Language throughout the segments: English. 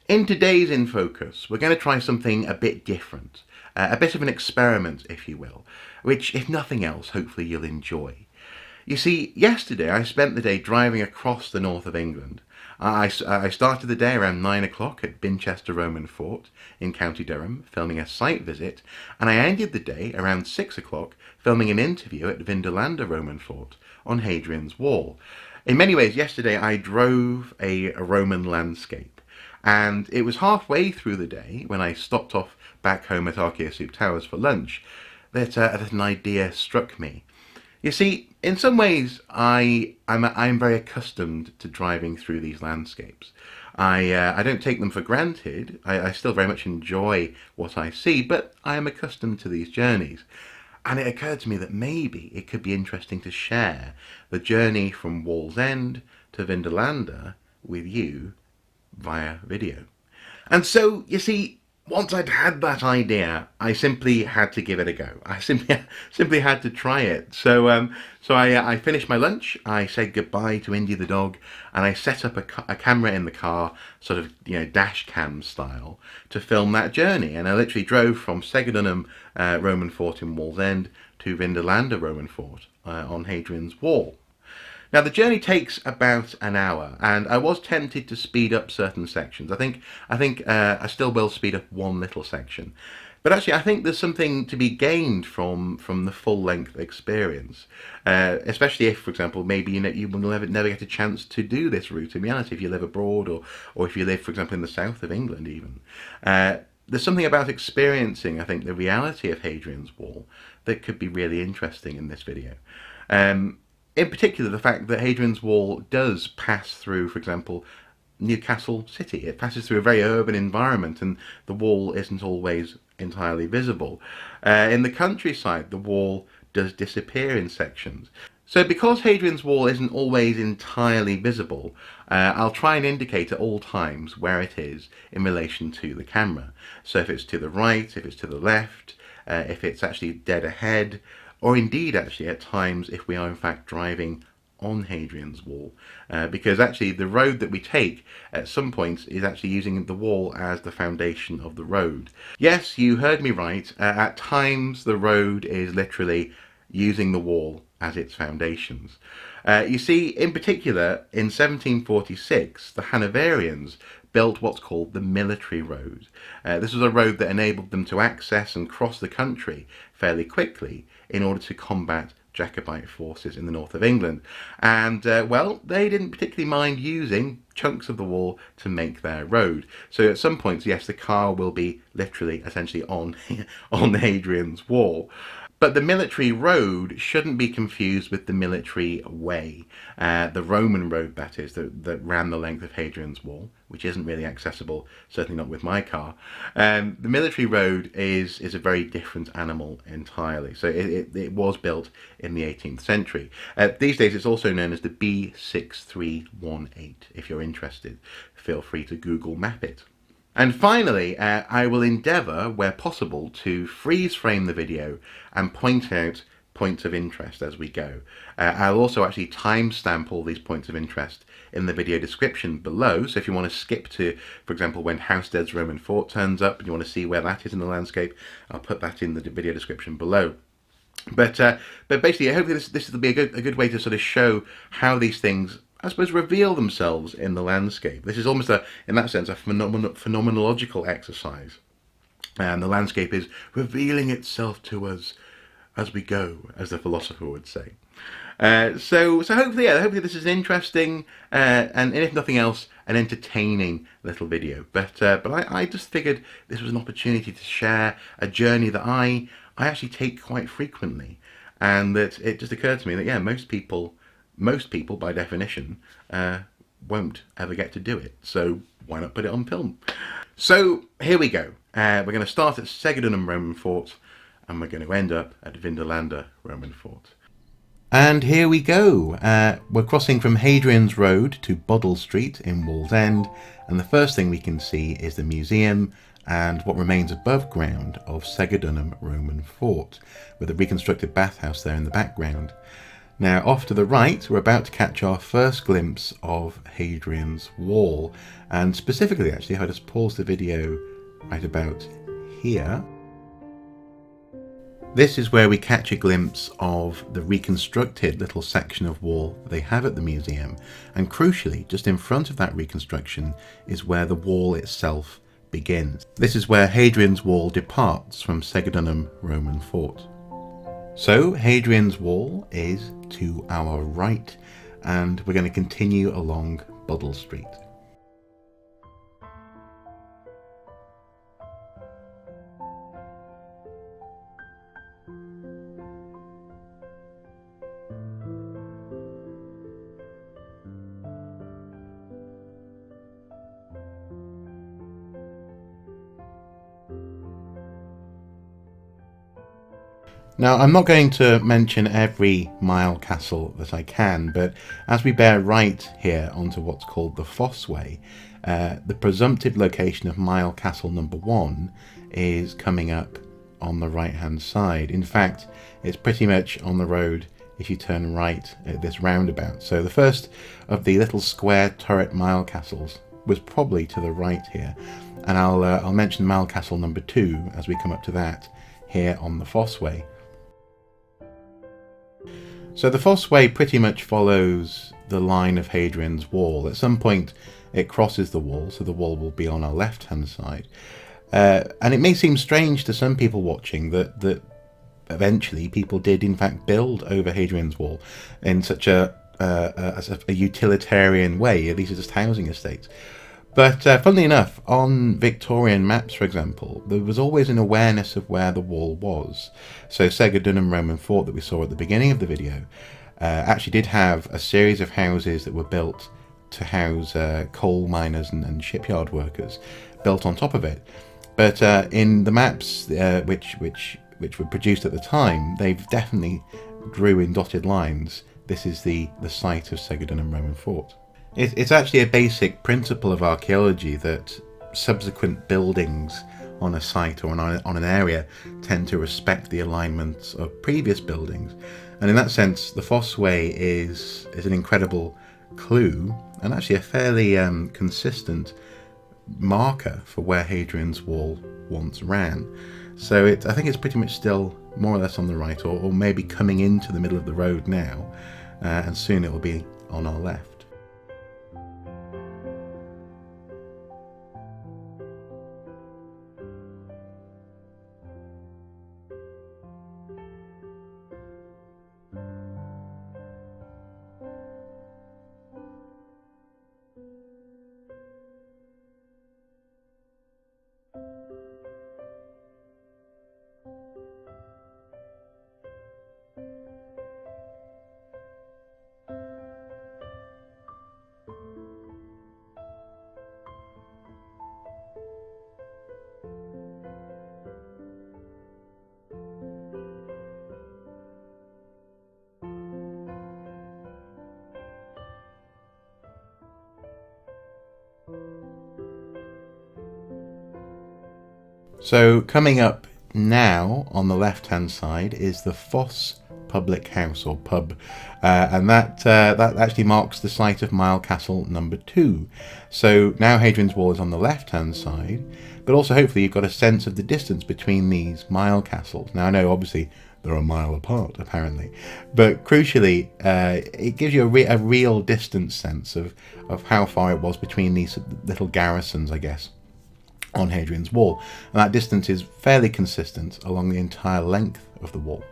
In today's In Focus, we're going to try something a bit different, a bit of an experiment, if you will, which, if nothing else, hopefully you'll enjoy. You see, yesterday I spent the day driving across the north of England. I started the day around 9 o'clock at Binchester Roman Fort in County Durham, filming a site visit, and I ended the day around 6 o'clock filming an interview at Vindolanda Roman Fort on Hadrian's Wall. In many ways, yesterday I drove a Roman landscape, and it was halfway through the day when I stopped off back home at Archaeology Towers for lunch that an idea struck me. You see, in some ways, I'm very accustomed to driving through these landscapes. I don't take them for granted. I still very much enjoy what I see, but I am accustomed to these journeys. And it occurred to me that maybe it could be interesting to share the journey from Wallsend to Vindolanda with you via video. And so, you see, once I'd had that idea, I simply had to give it a go. I simply had to try it. So I finished my lunch. I said goodbye to Indy the dog, and I set up a camera in the car, sort of dash cam style, to film that journey. And I literally drove from Segedunum Roman Fort in Wallsend to Vindolanda Roman Fort on Hadrian's Wall. Now, the journey takes about an hour, and I was tempted to speed up certain sections. I think I still will speed up one little section. But actually, I think there's something to be gained from the full-length experience, especially if, for example, maybe you will never get a chance to do this route in reality if you live abroad, or if you live, for example, in the south of England even. There's something about experiencing, I think, the reality of Hadrian's Wall that could be really interesting in this video. In particular, the fact that Hadrian's Wall does pass through, for example, Newcastle city. It passes through a very urban environment, and the wall isn't always entirely visible. In the countryside, the wall does disappear in sections. So because Hadrian's Wall isn't always entirely visible, I'll try and indicate at all times where it is in relation to the camera. So if it's to the right, if it's to the left, if it's actually dead ahead, or indeed actually at times if we are in fact driving on Hadrian's Wall, because actually the road that we take at some points is actually using the wall as the foundation of the road. Yes, you heard me right, at times the road is literally using the wall as its foundations. You see, in particular, in 1746, the Hanoverians built what's called the military road. This was a road that enabled them to access and cross the country fairly quickly in order to combat Jacobite forces in the north of England. And, well, they didn't particularly mind using chunks of the wall to make their road. So at some points, yes, the car will be literally, essentially on Hadrian's Wall. But the military road shouldn't be confused with the military way, the Roman road, that is, that ran the length of Hadrian's Wall, which isn't really accessible, certainly not with my car. The military road is a very different animal entirely. So it was built in the 18th century. These days it's also known as the B6318. If you're interested, feel free to Google map it. And finally, I will endeavour, where possible, to freeze frame the video and point out points of interest as we go. I'll also actually timestamp all these points of interest in the video description below, so if you want to skip to, for example, when Housesteads Roman Fort turns up and you want to see where that is in the landscape, I'll put that in the video description below. But basically, hopefully this will be a good way to sort of show how these things, I suppose, reveal themselves in the landscape. This is almost, in that sense, a phenomenological exercise. And the landscape is revealing itself to us as we go, as the philosopher would say. So hopefully this is an interesting, and if nothing else, an entertaining little video. But I just figured this was an opportunity to share a journey that I actually take quite frequently. And that it just occurred to me that, yeah, most people by definition won't ever get to do it, so why not put it on film? So here we go. We're going to start at Segedunum Roman Fort, and we're going to end up at Vindolanda Roman Fort. And here we go. We're crossing from Hadrian's Road to Boddle Street in Wallsend, and the first thing we can see is the museum and what remains above ground of Segedunum Roman Fort, with a reconstructed bathhouse there in the background. Now, off to the right, we're about to catch our first glimpse of Hadrian's Wall. And specifically, actually, if I just pause the video right about here, this is where we catch a glimpse of the reconstructed little section of wall they have at the museum. And crucially, just in front of that reconstruction is where the wall itself begins. This is where Hadrian's Wall departs from Segedunum Roman fort. So Hadrian's Wall is to our right, and we're going to continue along Buddle Street. Now, I'm not going to mention every Milecastle that I can, but as we bear right here onto what's called the Fossway, the presumptive location of Milecastle number 1 is coming up on the right-hand side. In fact, it's pretty much on the road if you turn right at this roundabout. So the first of the little square turret Milecastles was probably to the right here, and I'll mention Milecastle number 2 as we come up to that here on the Fossway. So the Fossway pretty much follows the line of Hadrian's Wall. At some point it crosses the wall, so the wall will be on our left hand side. And it may seem strange to some people watching that eventually people did in fact build over Hadrian's Wall in such a utilitarian way. These are just housing estates. But funnily enough, on Victorian maps, for example, there was always an awareness of where the wall was. So Segedunum Roman fort that we saw at the beginning of the video actually did have a series of houses that were built to house coal miners and shipyard workers built on top of it. But in the maps which were produced at the time, they definitely drew in dotted lines. This is the site of Segedunum Roman fort. It's actually a basic principle of archaeology that subsequent buildings on a site or on an area tend to respect the alignments of previous buildings. And in that sense, the Fossway is an incredible clue and actually a fairly consistent marker for where Hadrian's Wall once ran. So I think it's pretty much still more or less on the right, or maybe coming into the middle of the road now, and soon it will be on our left. So coming up now on the left hand side is the Foss Public House or pub, and that actually marks the site of Milecastle number 2. So now Hadrian's Wall is on the left hand side, but also hopefully you've got a sense of the distance between these Milecastles. Now I know obviously they're a mile apart apparently, but crucially it gives you a real distance sense of how far it was between these little garrisons, I guess, on Hadrian's Wall, and that distance is fairly consistent along the entire length of the wall.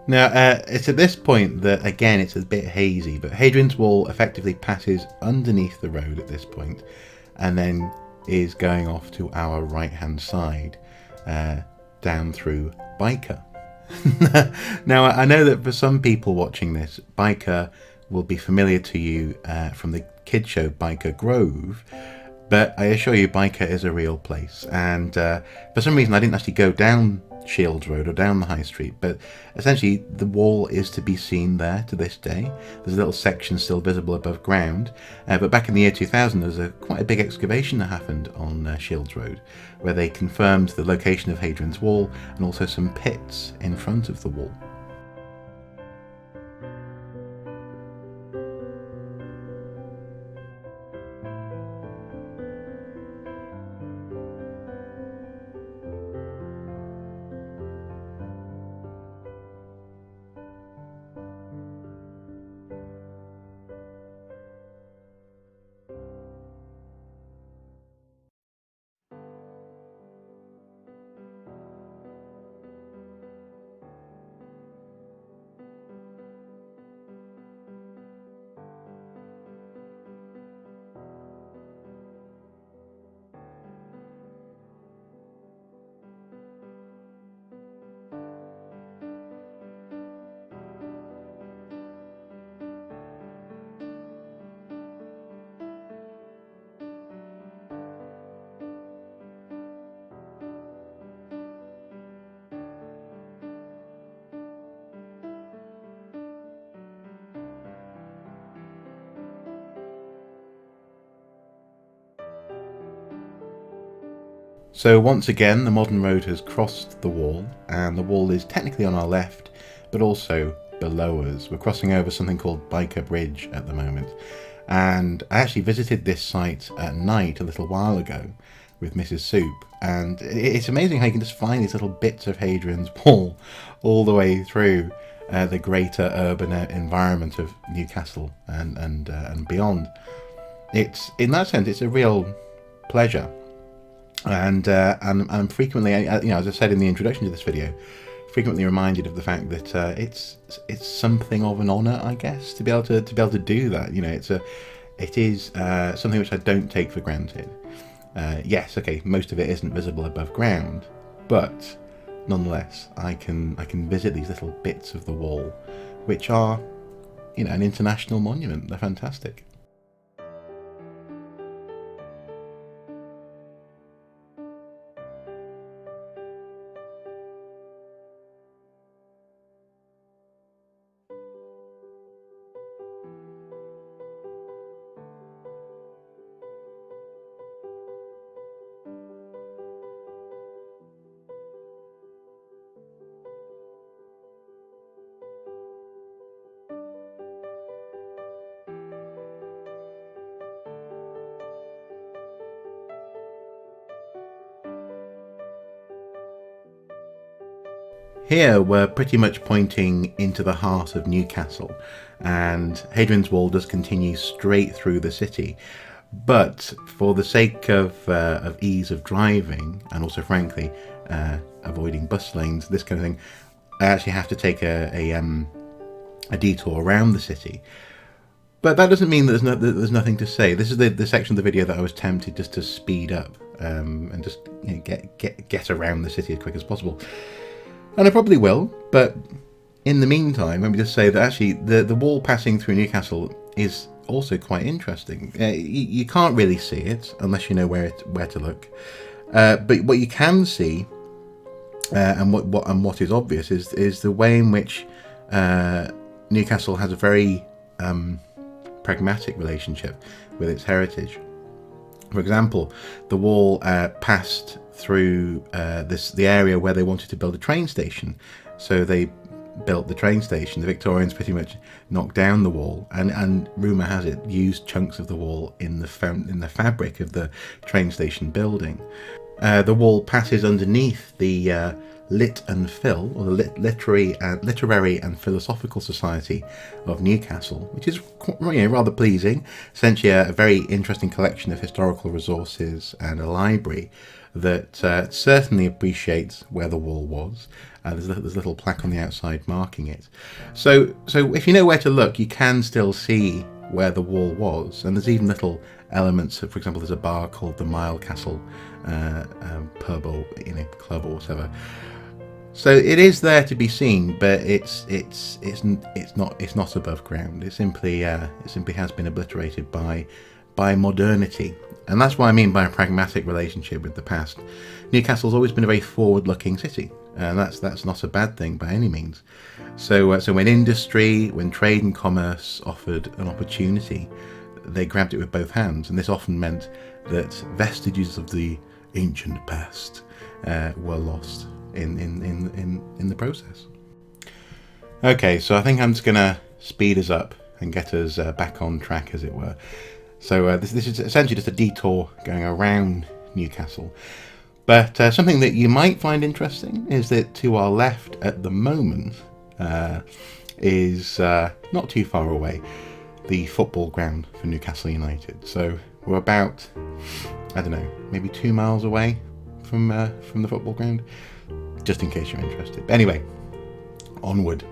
Now, it's at this point that, again, it's a bit hazy, but Hadrian's Wall effectively passes underneath the road at this point, and then is going off to our right-hand side, down through Byker. Now, I know that for some people watching this, Byker will be familiar to you from the kids show Byker Grove, but I assure you Byker is a real place, and for some reason I didn't actually go down Shields Road or down the High Street, but essentially the wall is to be seen there to this day. There's a little section still visible above ground, but back in the year 2000 there was quite a big excavation that happened on Shields Road, where they confirmed the location of Hadrian's Wall and also some pits in front of the wall. So once again, the modern road has crossed the wall, and the wall is technically on our left, but also below us. We're crossing over something called Byker Bridge at the moment, and I actually visited this site at night a little while ago with Mrs. Soup, and it's amazing how you can just find these little bits of Hadrian's Wall all the way through the greater urban environment of Newcastle and beyond. It's, in that sense, it's a real pleasure. And I'm frequently, as I said in the introduction to this video, frequently reminded of the fact that it's something of an honour, I guess, to be able to do that. It is something which I don't take for granted. Yes, okay, most of it isn't visible above ground, but nonetheless, I can visit these little bits of the wall, which are, an international monument. They're fantastic. Here we're pretty much pointing into the heart of Newcastle, and Hadrian's Wall does continue straight through the city. But for the sake of ease of driving, and also frankly avoiding bus lanes, this kind of thing, I actually have to take a detour around the city. But that doesn't mean that there's nothing to say. This is the section of the video that I was tempted just to speed up and just get around the city as quick as possible. And I probably will, but in the meantime, let me just say that actually the wall passing through Newcastle is also quite interesting. You can't really see it unless you know where to look. But what you can see, and what is obvious, is the way in which Newcastle has a very pragmatic relationship with its heritage. For example, the wall passed through the area where they wanted to build a train station. So they built the train station. The Victorians pretty much knocked down the wall, and rumour has it used chunks of the wall in the fabric of the train station building. The wall passes underneath the Lit and Phil, or the Literary and Philosophical Society of Newcastle, which is rather pleasing. Essentially a very interesting collection of historical resources and a library that certainly appreciates where the wall was. There's a little plaque on the outside marking it. So if you know where to look, you can still see where the wall was, and there's even little elements of, for example, there's a bar called the Milecastle pub or club or whatever. So it is there to be seen, but it's not above ground. It simply has been obliterated by modernity, and that's what I mean by a pragmatic relationship with the past. Newcastle's always been a very forward-looking city, and that's not a bad thing by any means. So when industry, when trade and commerce offered an opportunity, they grabbed it with both hands, and this often meant that vestiges of the ancient past were lost in the process. Okay, so I think I'm just gonna speed us up and get us back on track, as it were. So this is essentially just a detour going around Newcastle. But something that you might find interesting is that to our left at the moment is not too far away, the football ground for Newcastle United. So we're about, I don't know, maybe 2 miles away from the football ground, just in case you're interested. But anyway, onward.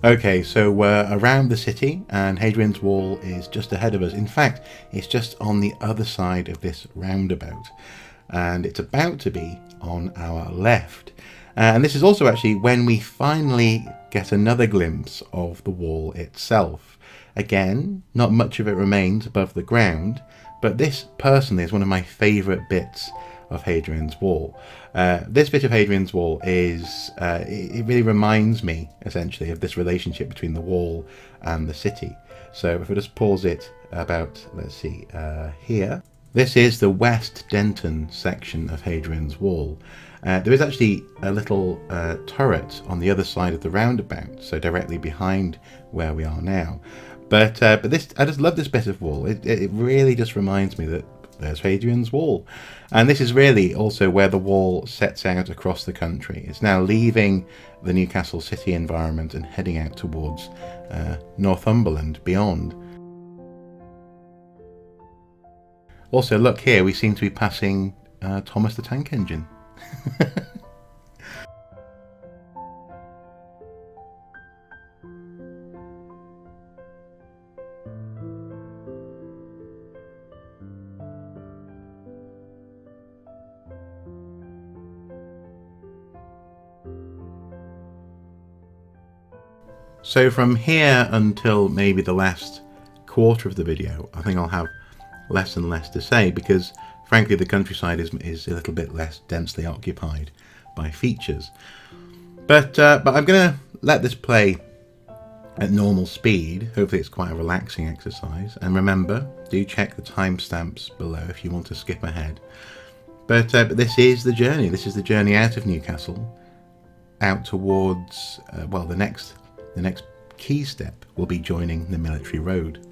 Okay, so we're around the city, and Hadrian's Wall is just ahead of us. In fact, it's just on the other side of this roundabout, and it's about to be on our left. And this is also actually when we finally get another glimpse of the wall itself. Again, not much of it remains above the ground, but this personally is one of my favourite bits of Hadrian's Wall. This bit of Hadrian's Wall is, it really reminds me essentially of this relationship between the wall and the city. So if I just pause it about, let's see, here. This is the West Denton section of Hadrian's Wall. There is actually a little turret on the other side of the roundabout, so directly behind where we are now. But this, I just love this bit of wall. It really just reminds me that there's Hadrian's Wall. And this is really also where the wall sets out across the country. It's now leaving the Newcastle city environment and heading out towards Northumberland beyond. Also, look here, we seem to be passing Thomas the Tank Engine. So from here until maybe the last quarter of the video, I think I'll have less and less to say, because frankly the countryside is a little bit less densely occupied by features. But I'm going to let this play at normal speed. Hopefully it's quite a relaxing exercise. And remember, do check the timestamps below if you want to skip ahead. But this is the journey. This is the journey out of Newcastle, out towards, well, the next key step will be joining the military road.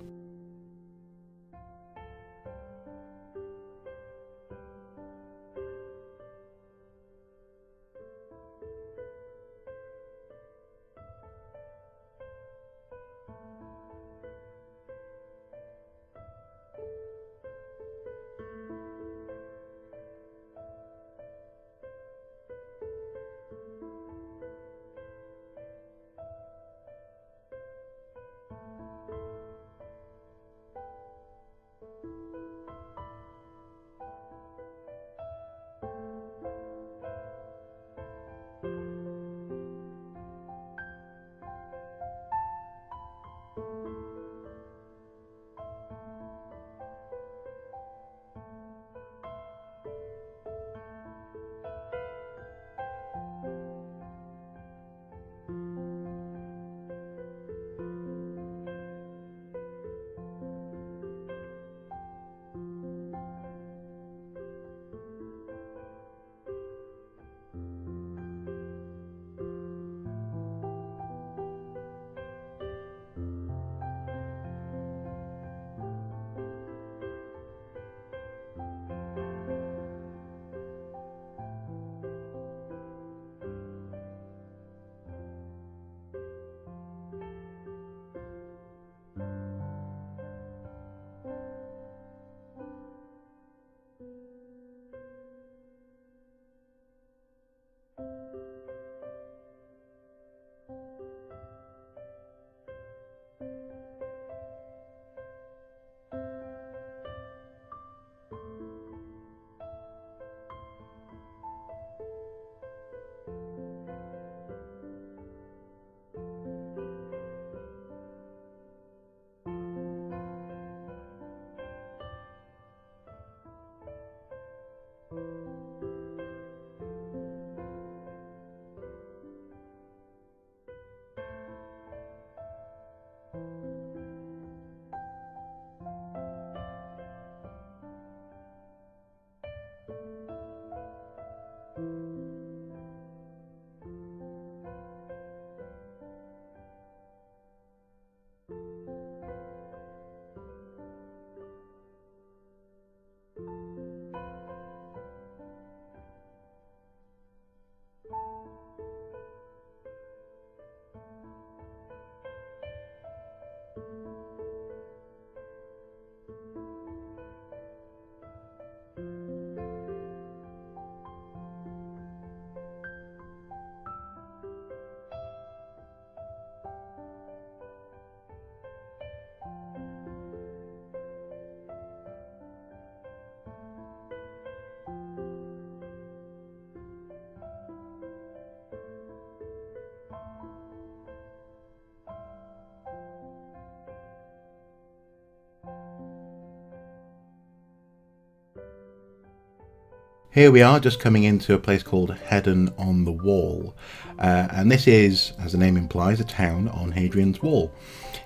Here we are, just coming into a place called Heddon-on-the-Wall, and this is, as the name implies, a town on Hadrian's Wall.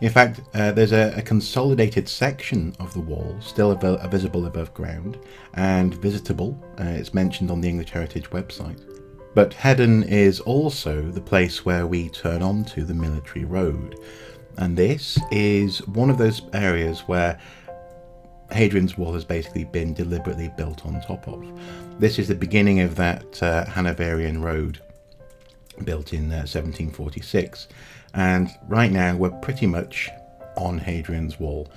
In fact, there's a consolidated section of the wall still visible above ground and visitable. It's mentioned on the English Heritage website. But Heddon is also the place where we turn onto the military road, and this is one of those areas where Hadrian's Wall has basically been deliberately built on top of. This is the beginning of that Hanoverian road built in 1746, and right now we're pretty much on Hadrian's Wall.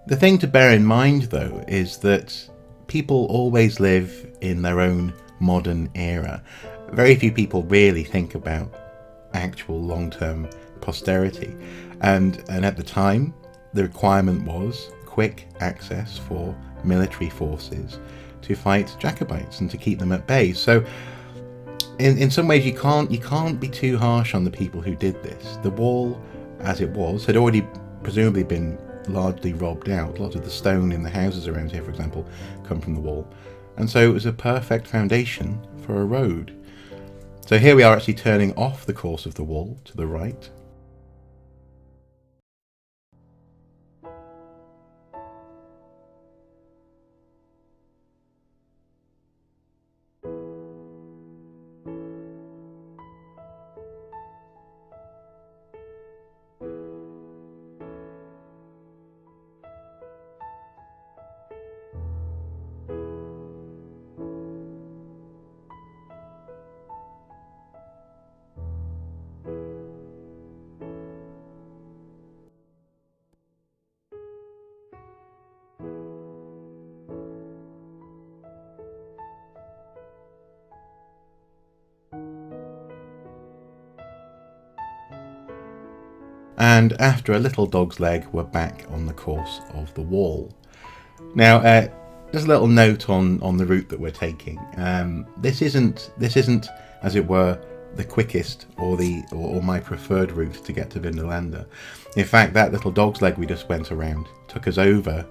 The thing to bear in mind though is that people always live in their own modern era. Very few people really think about actual long-term posterity, and at the time the requirement was quick access for military forces to fight Jacobites and to keep them at bay. So in some ways you can't be too harsh on the people who did this. The wall as it was had already presumably been largely robbed out. A lot of the stone in the houses around here, for example, come from the wall, and so it was a perfect foundation for a road. So here we are actually turning off the course of the wall to the right. And after a little dog's leg, we're back on the course of the wall. Now, just a little note on the route that we're taking. This isn't, as it were, the quickest or my preferred route to get to Vindolanda. In fact, that little dog's leg we just went around took us over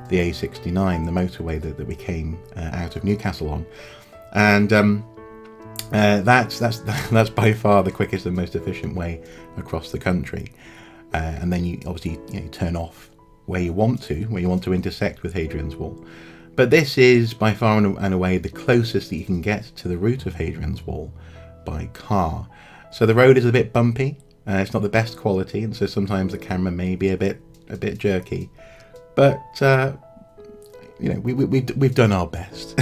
the A69, the motorway that we came out of Newcastle on, and that's by far the quickest and most efficient way across the country. And then you obviously turn off where you want to intersect with Hadrian's Wall. But this is by far and away the closest that you can get to the route of Hadrian's Wall by car. So the road is a bit bumpy, it's not the best quality, and so sometimes the camera may be a bit jerky. But we've done our best.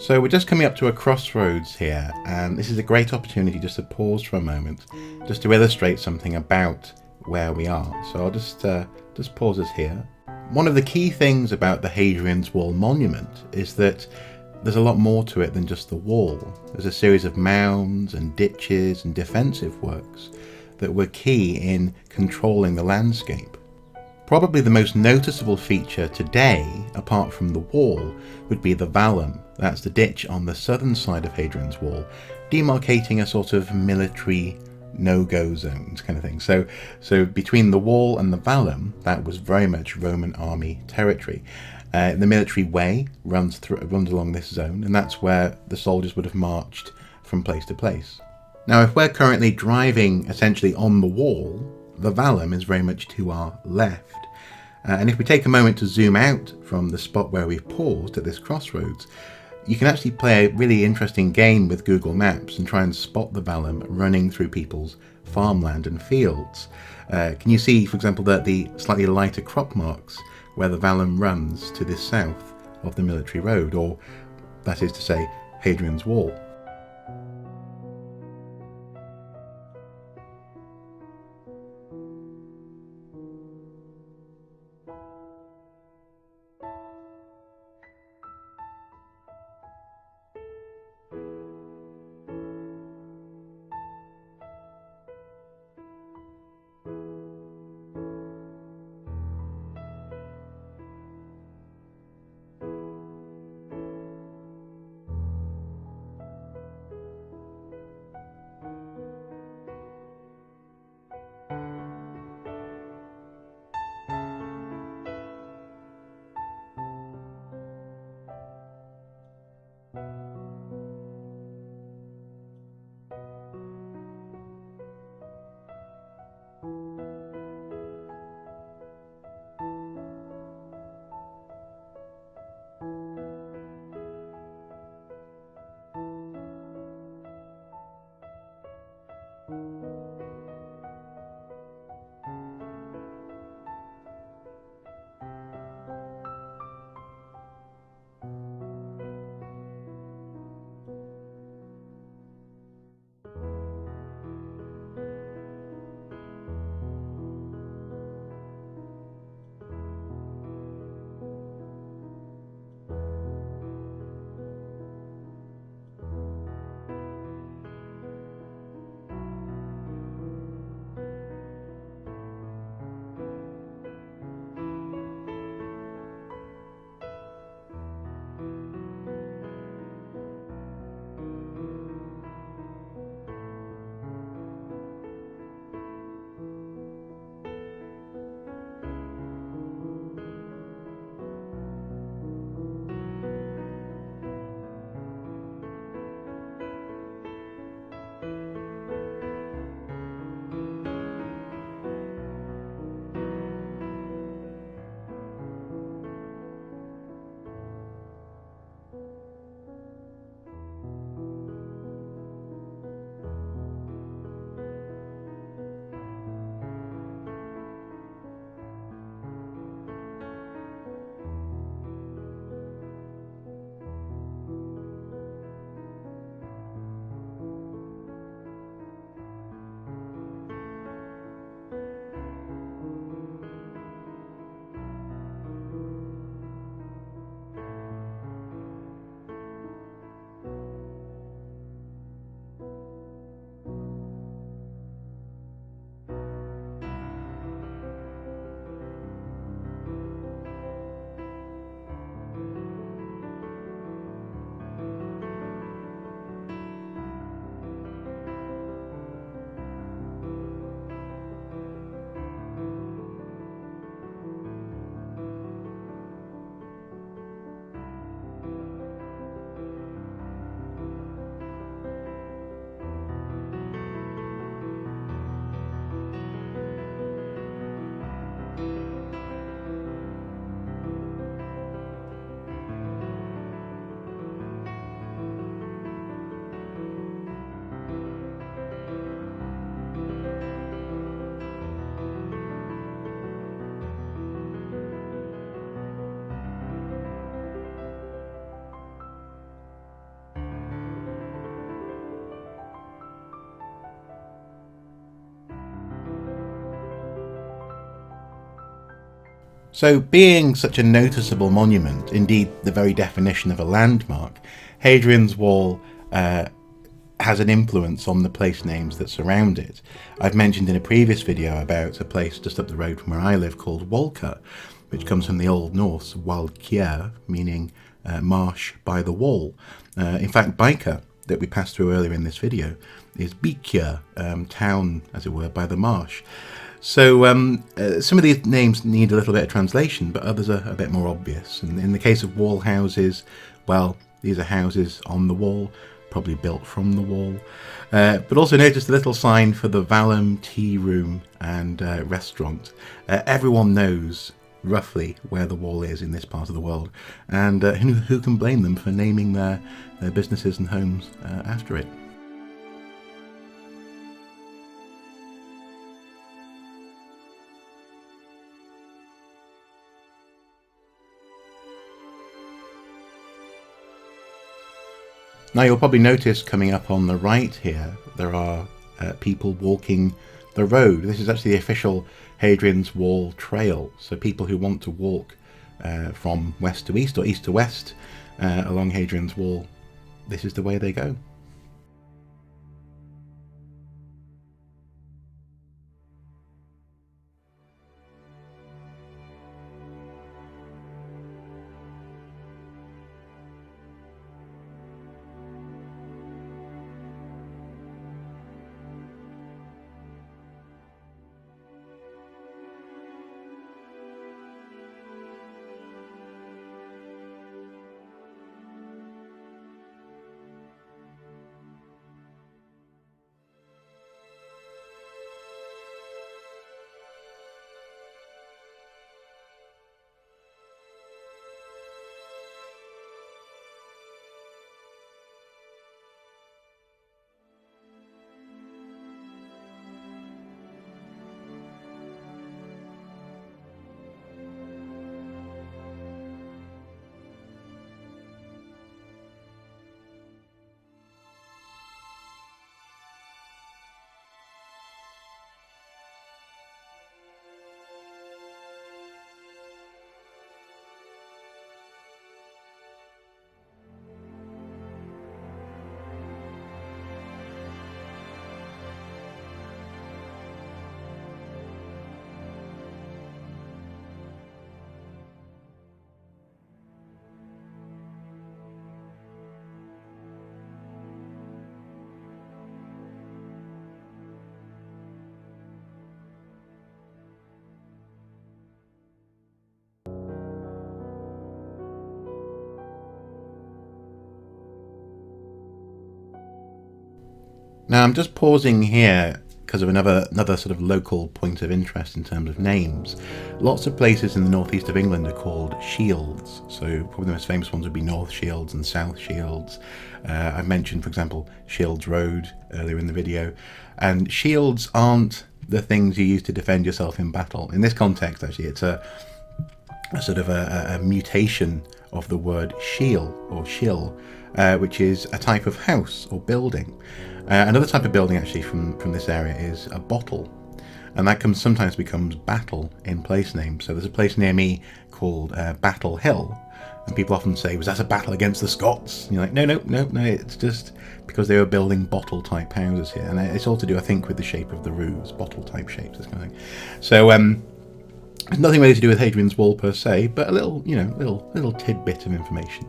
So we're just coming up to a crossroads here, and this is a great opportunity just to pause for a moment, just to illustrate something about where we are. So I'll just pause us here. One of the key things about the Hadrian's Wall monument is that there's a lot more to it than just the wall. There's a series of mounds and ditches and defensive works that were key in controlling the landscape. Probably the most noticeable feature today, apart from the wall, would be the Vallum. That's the ditch on the southern side of Hadrian's Wall, demarcating a sort of military no-go zones kind of thing. So between the wall and the Vallum, that was very much Roman army territory. The military way runs along this zone, and that's where the soldiers would have marched from place to place. Now, if we're currently driving essentially on the wall, the Vallum is very much to our left. And if we take a moment to zoom out from the spot where we've paused at this crossroads, you can actually play a really interesting game with Google Maps and try and spot the Vallum running through people's farmland and fields. Can you see, for example, the slightly lighter crop marks where the Vallum runs to the south of the military road, or that is to say, Hadrian's Wall? So, being such a noticeable monument, indeed the very definition of a landmark, Hadrian's Wall has an influence on the place names that surround it. I've mentioned in a previous video about a place just up the road from where I live called Walker, which comes from the Old Norse Waldkjær, meaning marsh by the wall. In fact, Byker, that we passed through earlier in this video, is Byker, town, as it were, by the marsh. So some of these names need a little bit of translation, but others are a bit more obvious. And in the case of wall houses, well, these are houses on the wall, probably built from the wall. But also notice the little sign for the Vallum tea room and restaurant. Everyone knows roughly where the wall is in this part of the world, and who can blame them for naming their businesses and homes after it. Now you'll probably notice coming up on the right here, there are people walking the road. This is actually the official Hadrian's Wall trail. So people who want to walk from west to east or east to west along Hadrian's Wall, this is the way they go. Now I'm just pausing here because of another sort of local point of interest in terms of names. Lots of places in the northeast of England are called shields. So probably the most famous ones would be North Shields and South Shields. I've mentioned, for example, Shields Road earlier in the video. And shields aren't the things you use to defend yourself in battle. In this context, actually, it's a sort of a mutation of the word shiel or shill, which is a type of house or building. Another type of building actually from this area is a bottle, and that sometimes becomes battle in place names. So there's a place near me called Battle Hill, and people often say, was that a battle against the Scots? And you're like, no, it's just because they were building bottle type houses here, and it's all to do, I think, with the shape of the roofs, bottle type shapes, this kind of thing. So it's nothing really to do with Hadrian's Wall per se, but a little tidbit of information.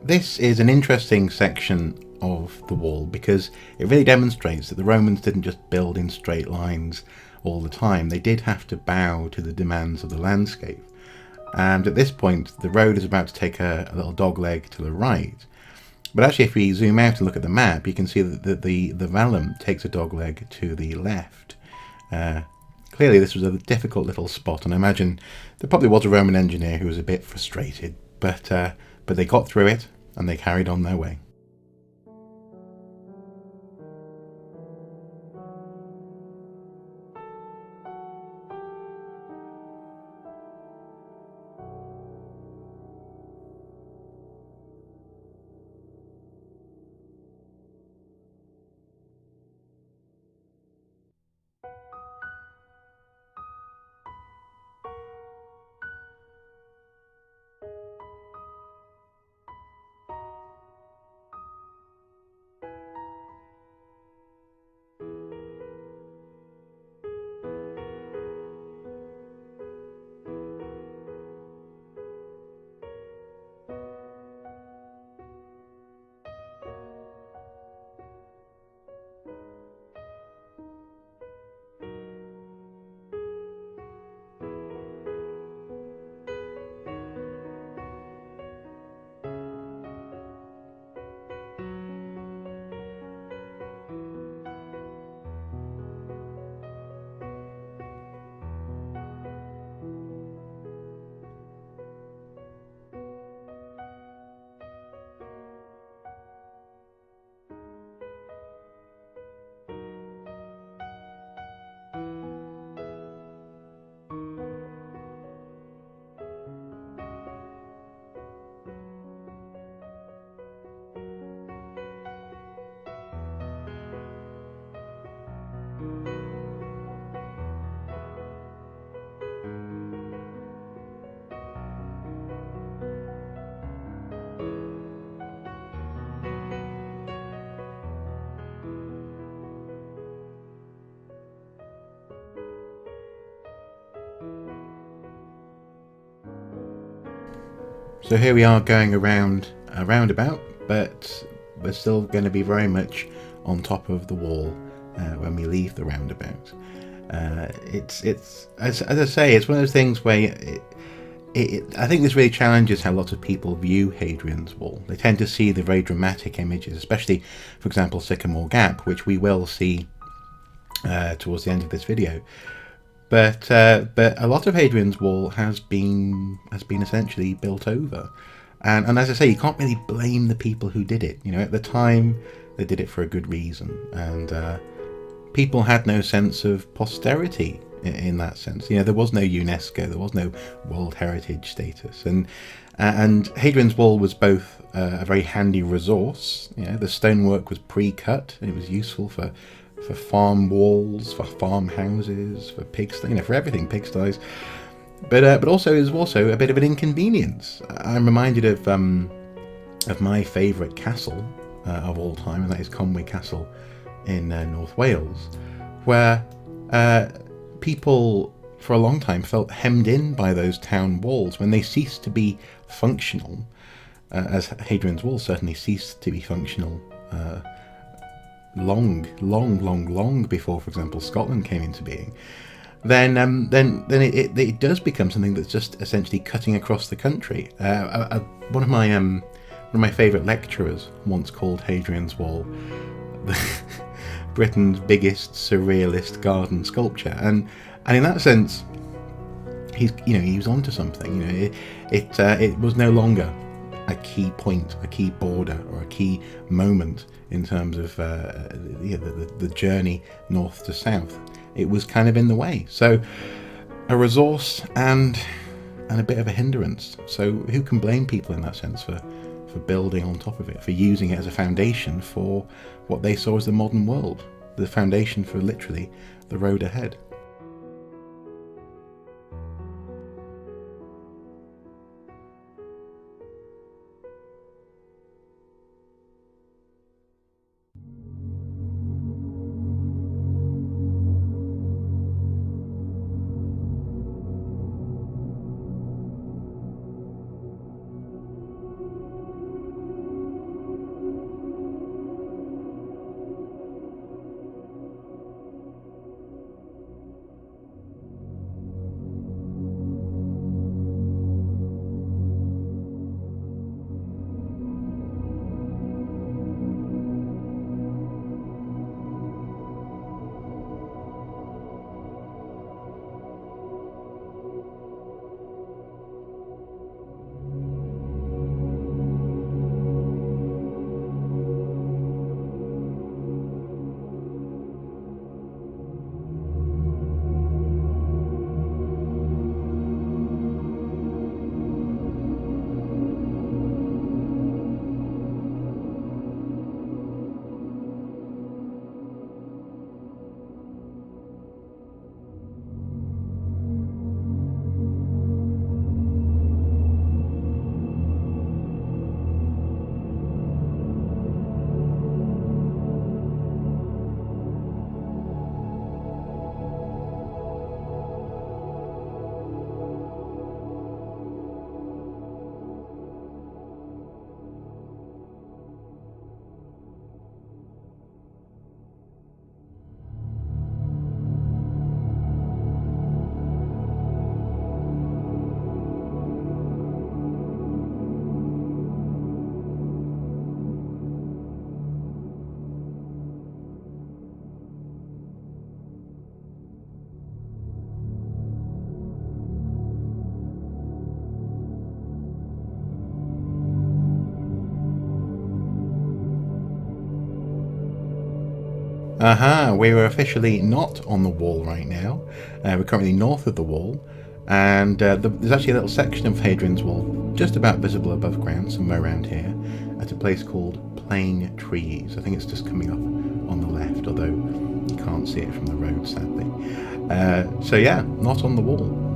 This is an interesting section of the wall because it really demonstrates that the Romans didn't just build in straight lines all the time. They did have to bow to the demands of the landscape. And at this point, the road is about to take a little dogleg to the right. But actually, if we zoom out and look at the map, you can see that the Vallum takes a dogleg to the left. Clearly, this was a difficult little spot, and I imagine there probably was a Roman engineer who was a bit frustrated, but they got through it, and they carried on their way. So here we are going around a roundabout, but we're still going to be very much on top of the wall when we leave the roundabout. It's as I say, it's one of those things where I think this really challenges how lots of people view Hadrian's Wall. They tend to see the very dramatic images, especially, for example, Sycamore Gap, which we will see towards the end of this video. But a lot of Hadrian's Wall has been essentially built over, and as I say, you can't really blame the people who did it. You know, at the time they did it for a good reason, and people had no sense of posterity in that sense. You know, there was no UNESCO, there was no World Heritage status, and Hadrian's Wall was both a very handy resource. You know, the stonework was pre-cut, and it was useful for farm walls, for farmhouses, for pigsty, you know, for everything, pigsties. But also it was also a bit of an inconvenience. I'm reminded of my favourite castle of all time, and that is Conwy Castle in North Wales, where people for a long time felt hemmed in by those town walls when they ceased to be functional, as Hadrian's Wall certainly ceased to be functional long before, for example, Scotland came into being. Then it does become something that's just essentially cutting across the country. One of my favourite lecturers once called Hadrian's Wall Britain's biggest surrealist garden sculpture, and in that sense, he was onto something. You know, it was no longer a key point, a key border, or a key moment in terms of the journey north to south. It was kind of in the way. So a resource and a bit of a hindrance. So who can blame people in that sense for building on top of it, for using it as a foundation for what they saw as the modern world, the foundation for literally the road ahead. Aha, we are officially not on the wall right now. We're currently north of the wall, and there's actually a little section of Hadrian's Wall just about visible above ground, somewhere around here, at a place called Planetrees. I think it's just coming up on the left, although you can't see it from the road, sadly. So yeah, not on the wall.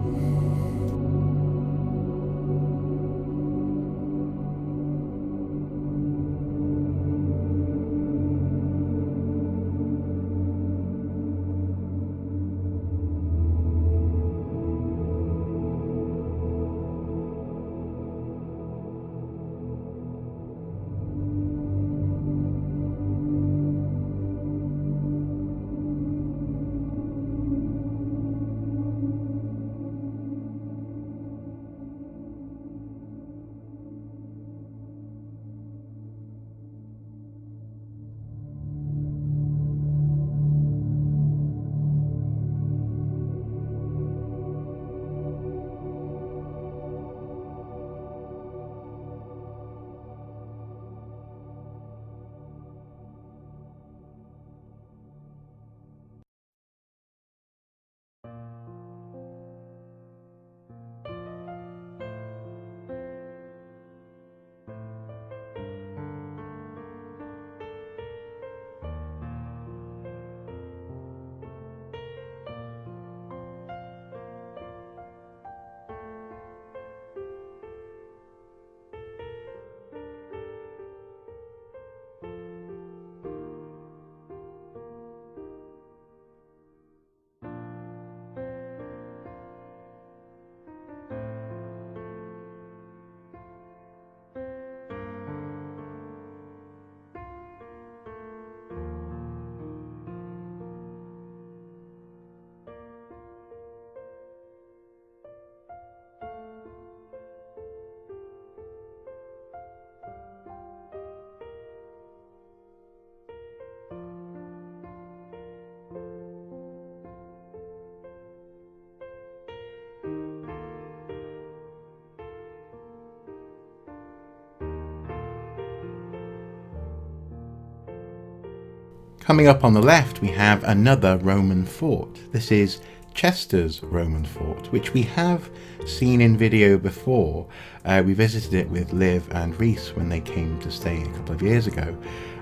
Coming up on the left, we have another Roman fort. This is Chester's Roman fort, which we have seen in video before. We visited it with Liv and Reese when they came to stay a couple of years ago.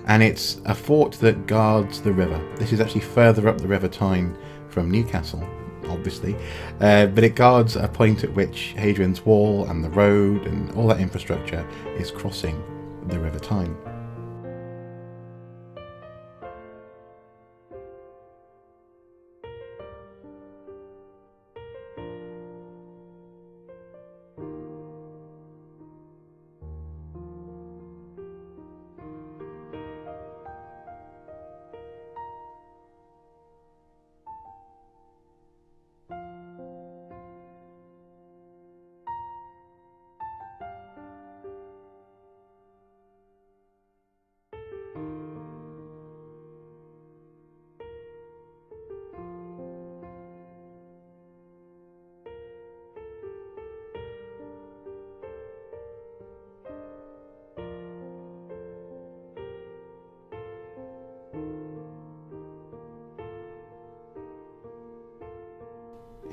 And it's a fort that guards the river. This is actually further up the River Tyne from Newcastle, obviously. But it guards a point at which Hadrian's Wall and the road and all that infrastructure is crossing the River Tyne.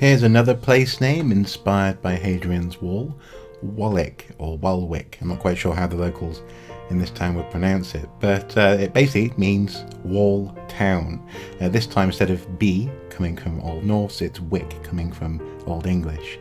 Here's another place name inspired by Hadrian's Wall, Walwick or Walwick. I'm not quite sure how the locals in this town would pronounce it, but it basically means wall town. This time, instead of B coming from Old Norse, it's Wick coming from Old English.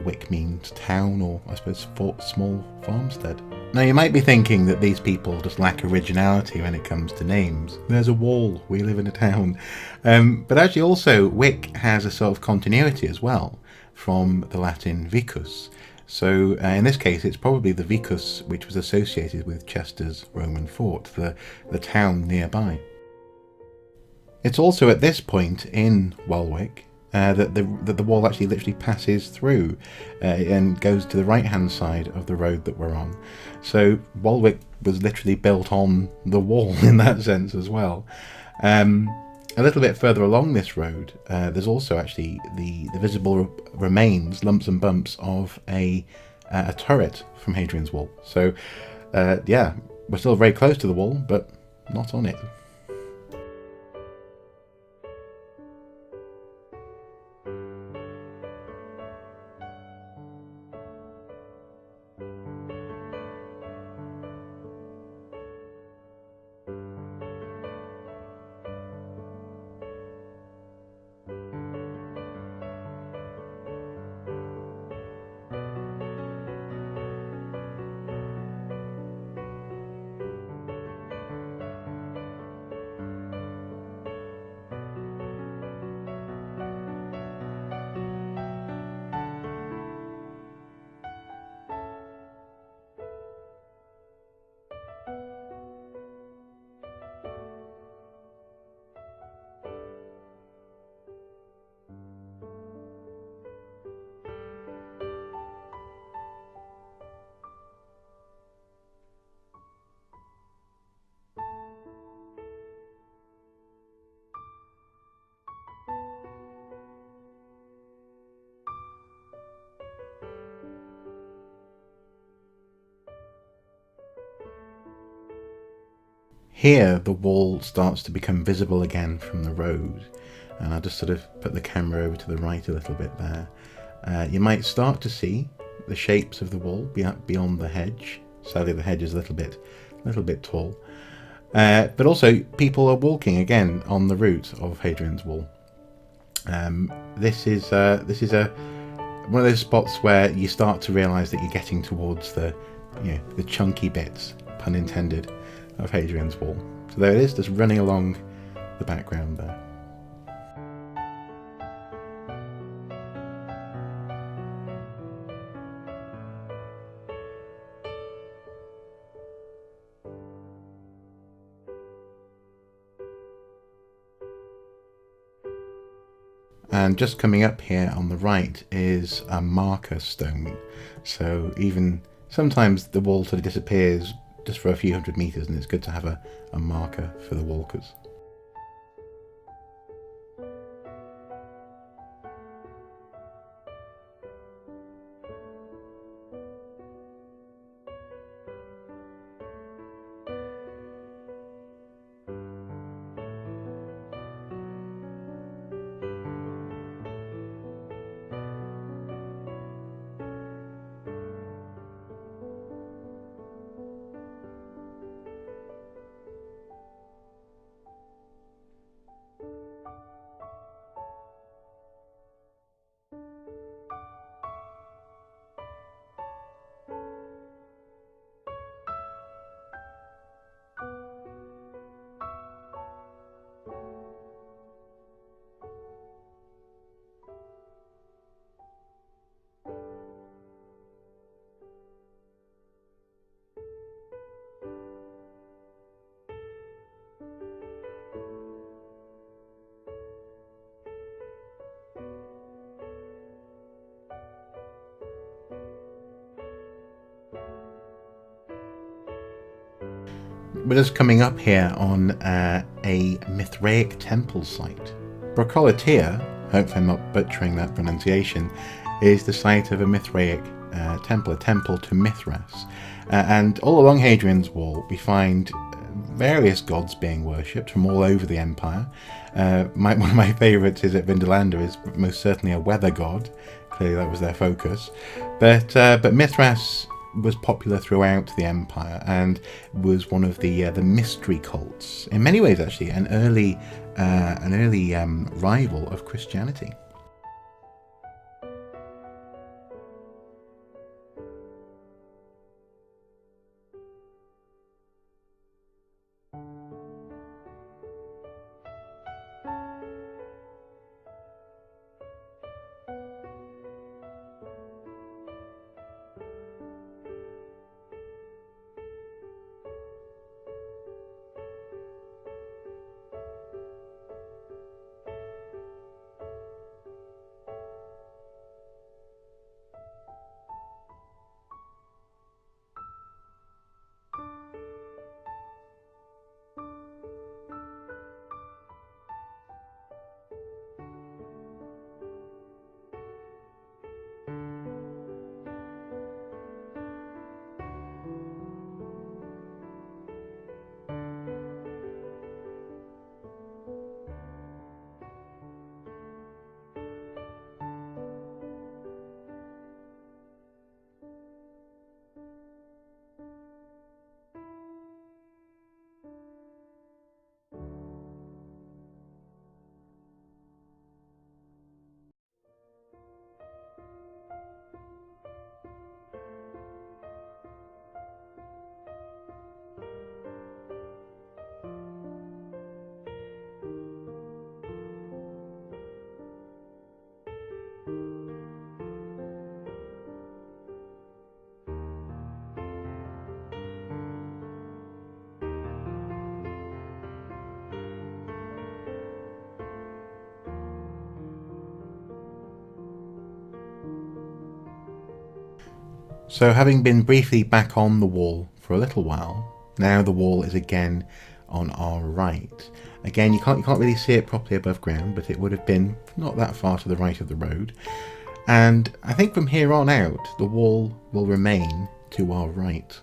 Wick means town, or I suppose fort, small farmstead. Now you might be thinking that these people just lack originality when it comes to names. There's a wall, we live in a town. But actually also Wick has a sort of continuity as well from the Latin vicus. So in this case it's probably the vicus which was associated with Chester's Roman fort, the town nearby. It's also at this point in Walwick that the wall actually literally passes through and goes to the right hand side of the road that we're on. So Walwick was literally built on the wall in that sense as well. A little bit further along this road there's also actually the visible remains, lumps and bumps of a turret from Hadrian's Wall. So yeah, we're still very close to the wall but not on it. Here the wall starts to become visible again from the road, and I'll just sort of put the camera over to the right a little bit there. You might start to see the shapes of the wall beyond the hedge. Sadly the hedge is a little bit tall. But also people are walking again on the route of Hadrian's Wall. This is one of those spots where you start to realise that you're getting towards the chunky bits, pun intended, of Hadrian's Wall. So there it is, just running along the background there. And just coming up here on the right is a marker stone. So even sometimes the wall sort of disappears just for a few hundred metres, and it's good to have a marker for the walkers. We're just coming up here on a Mithraic temple site. Brocolitia, hopefully I'm not butchering that pronunciation, is the site of a Mithraic temple, a temple to Mithras. And all along Hadrian's Wall we find various gods being worshipped from all over the empire. One of my favourites is at Vindolanda, is most certainly a weather god. Clearly that was their focus. But Mithras was popular throughout the empire and was one of the mystery cults. In many ways, actually, an early rival of Christianity. So having been briefly back on the wall for a little while, now the wall is again on our right. Again, you can't really see it properly above ground, but it would have been not that far to the right of the road. And I think from here on out, the wall will remain to our right.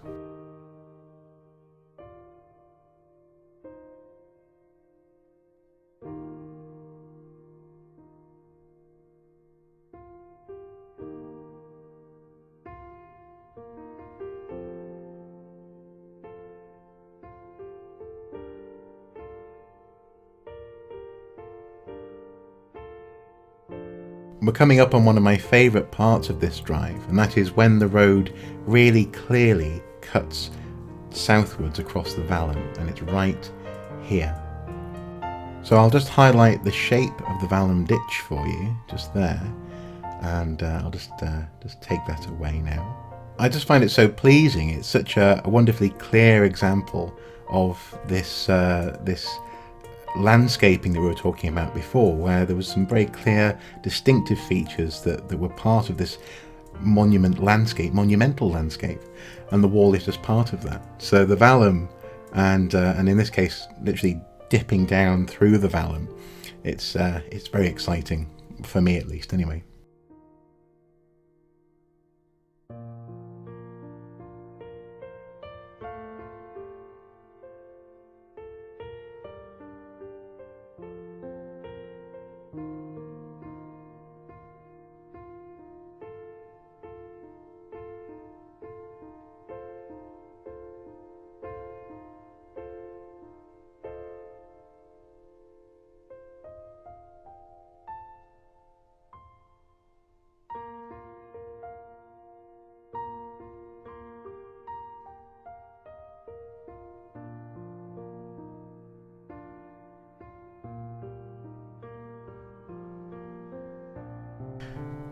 We're coming up on one of my favourite parts of this drive, and that is when the road really clearly cuts southwards across the Vallum, and it's right here. So I'll just highlight the shape of the Vallum ditch for you, just there, and I'll just take that away now. I just find it so pleasing. It's such a wonderfully clear example of this landscaping that we were talking about before, where there was some very clear, distinctive features that were part of this monumental landscape, and the wall is just part of that. So the Vallum, and in this case, literally dipping down through the Vallum, it's very exciting, for me at least, anyway.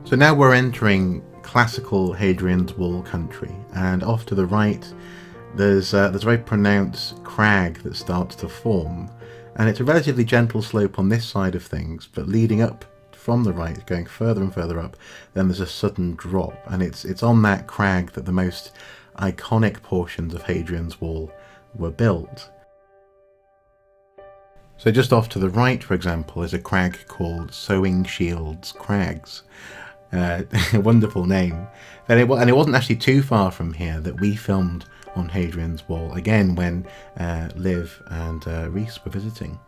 So now we're entering classical Hadrian's Wall country, and off to the right there's a very pronounced crag that starts to form, and it's a relatively gentle slope on this side of things, but leading up from the right, going further and further up, then there's a sudden drop, and it's on that crag that the most iconic portions of Hadrian's Wall were built. So just off to the right, for example, is a crag called Sewingshields Crags. A wonderful name. And it wasn't actually too far from here that we filmed on Hadrian's Wall, again when Liv and Reese were visiting.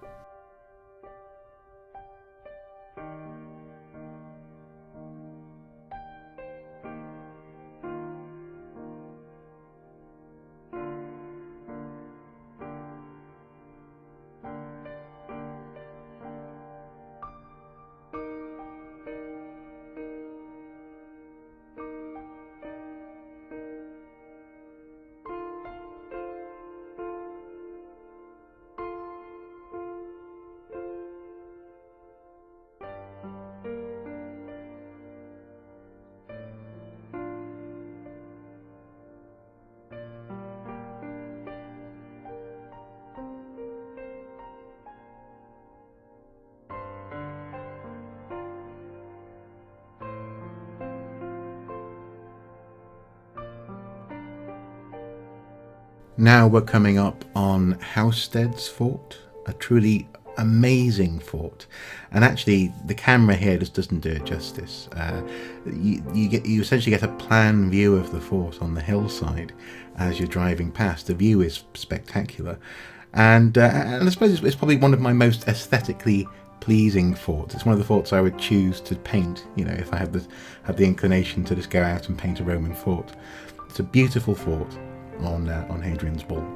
Now we're coming up on Housesteads Fort, a truly amazing fort, and actually the camera here just doesn't do it justice. You essentially get a plan view of the fort on the hillside as you're driving past. The view is spectacular, and I suppose it's probably one of my most aesthetically pleasing forts. It's one of the forts I would choose to paint, you know, if I had the inclination to just go out and paint a Roman fort. It's a beautiful fort on Hadrian's Wall.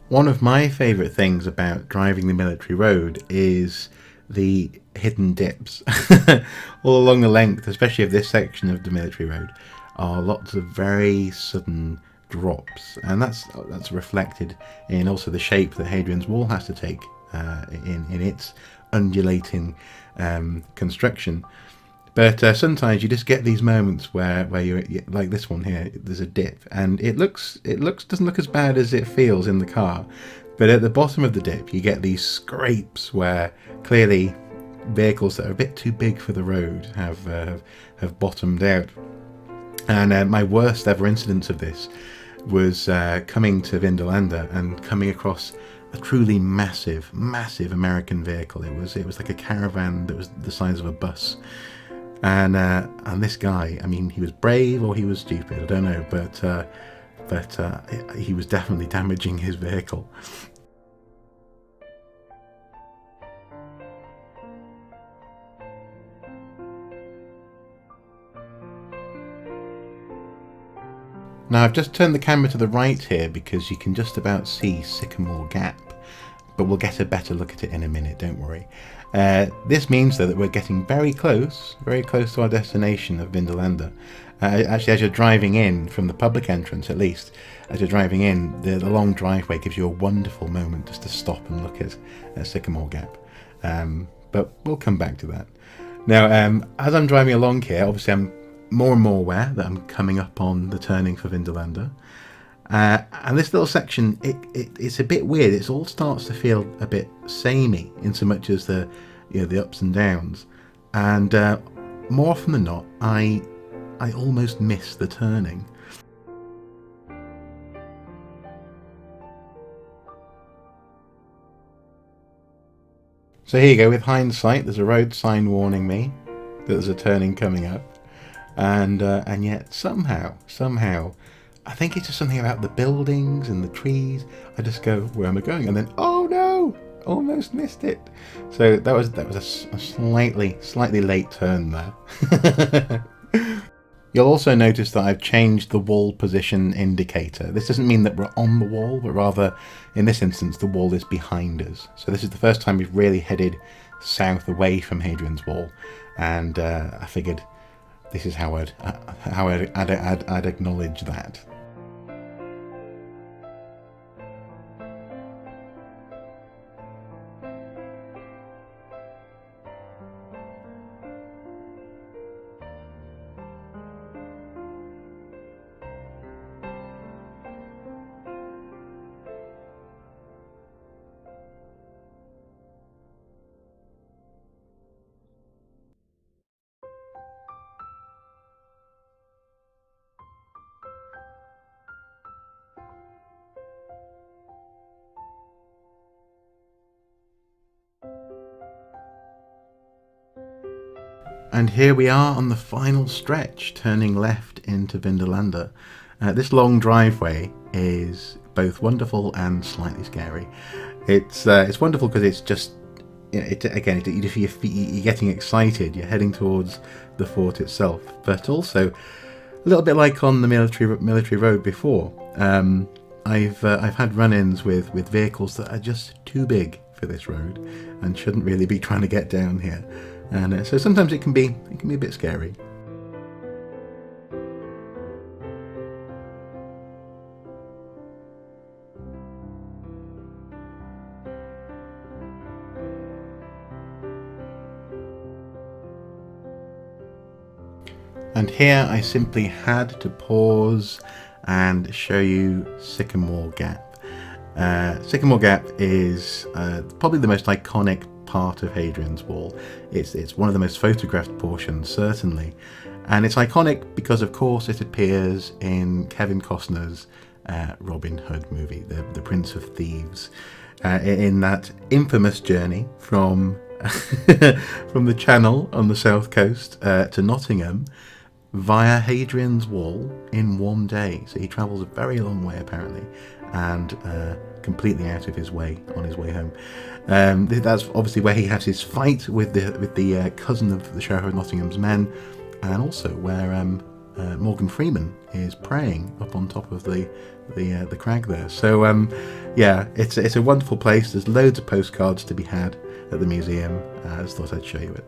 One of my favourite things about driving the military road is the hidden dips. All along the length, especially of this section of the military road, are lots of very sudden drops, and that's reflected in also the shape that Hadrian's Wall has to take in its undulating construction. But sometimes you just get these moments where you're like this one here. There's a dip, and it doesn't look as bad as it feels in the car, but at the bottom of the dip you get these scrapes where clearly vehicles that are a bit too big for the road have bottomed out. And my worst ever incident of this was coming to Vindolanda and coming across a truly massive American vehicle. It was like a caravan that was the size of a bus. And this guy, I mean, he was brave or he was stupid, I don't know, but he was definitely damaging his vehicle. Now I've just turned the camera to the right here because you can just about see Sycamore Gap, but we'll get a better look at it in a minute, don't worry. This means though that we're getting very close to our destination of Vindolanda. Actually, as you're driving in from the public entrance, at least, as you're driving in, the long driveway gives you a wonderful moment just to stop and look at Sycamore Gap. But we'll come back to that. Now, as I'm driving along here, obviously I'm more and more aware that I'm coming up on the turning for Vindolanda. And this little section, it's a bit weird. It all starts to feel a bit samey in so much as the ups and downs. And more often than not, I almost miss the turning. So here you go. With hindsight, there's a road sign warning me that there's a turning coming up. And yet somehow, I think it's just something about the buildings and the trees. I just go, where am I going? And then, oh no, almost missed it. So that was a slightly late turn there. You'll also notice that I've changed the wall position indicator. This doesn't mean that we're on the wall, but rather, in this instance, the wall is behind us. So this is the first time we've really headed south away from Hadrian's Wall, and I figured this is how I'd acknowledge that. And here we are on the final stretch, turning left into Vindolanda. This long driveway is both wonderful and slightly scary. It's wonderful because it's just, you're getting excited. You're heading towards the fort itself, but also a little bit like on the military road before. I've had run-ins with vehicles that are just too big for this road and shouldn't really be trying to get down here. And so sometimes it can be a bit scary. And here I simply had to pause and show you Sycamore Gap. Sycamore Gap is probably the most iconic part of Hadrian's Wall. It's one of the most photographed portions, certainly, and it's iconic because, of course, it appears in Kevin Costner's Robin Hood movie, the Prince of Thieves, in that infamous journey from from the Channel on the south coast to Nottingham via Hadrian's Wall in one day. So he travels a very long way apparently, and completely out of his way on his way home. That's obviously where he has his fight with the cousin of the Sheriff of Nottingham's men, and also where Morgan Freeman is praying up on top of the crag there. So yeah, it's a wonderful place. There's loads of postcards to be had at the museum. I just thought I'd show you it.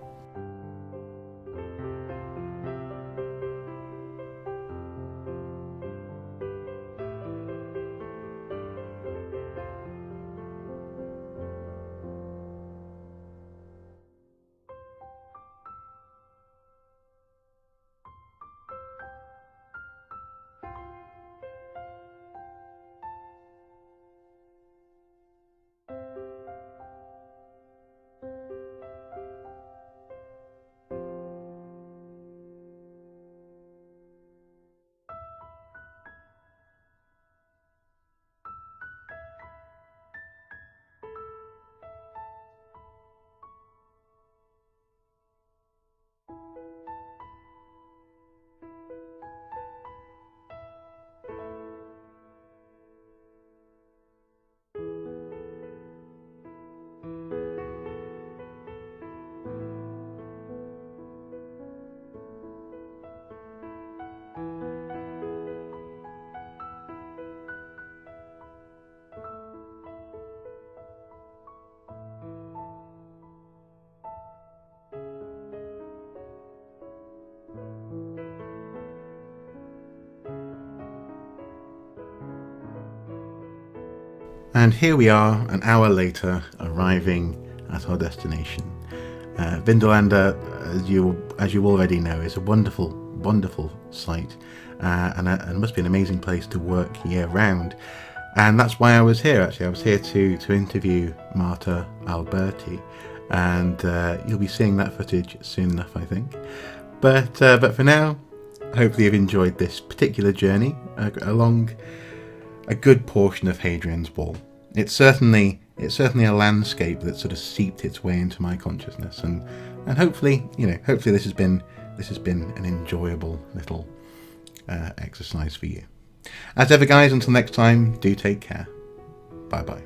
And here we are, an hour later, arriving at our destination. Vindolanda, as you already know, is a wonderful site, and it must be an amazing place to work year round. And that's why I was here. Actually, I was here to interview Marta Alberti, and you'll be seeing that footage soon enough, I think. But for now, hopefully you've enjoyed this particular journey along a good portion of Hadrian's Wall. It's certainly a landscape that sort of seeped its way into my consciousness, and hopefully this has been an enjoyable little exercise for you. As ever, guys, until next time, do take care. Bye bye.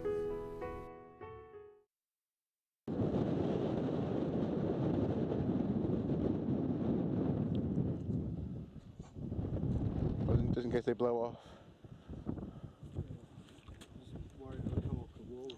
Just in case they blow off. Worried they'll come off the wall.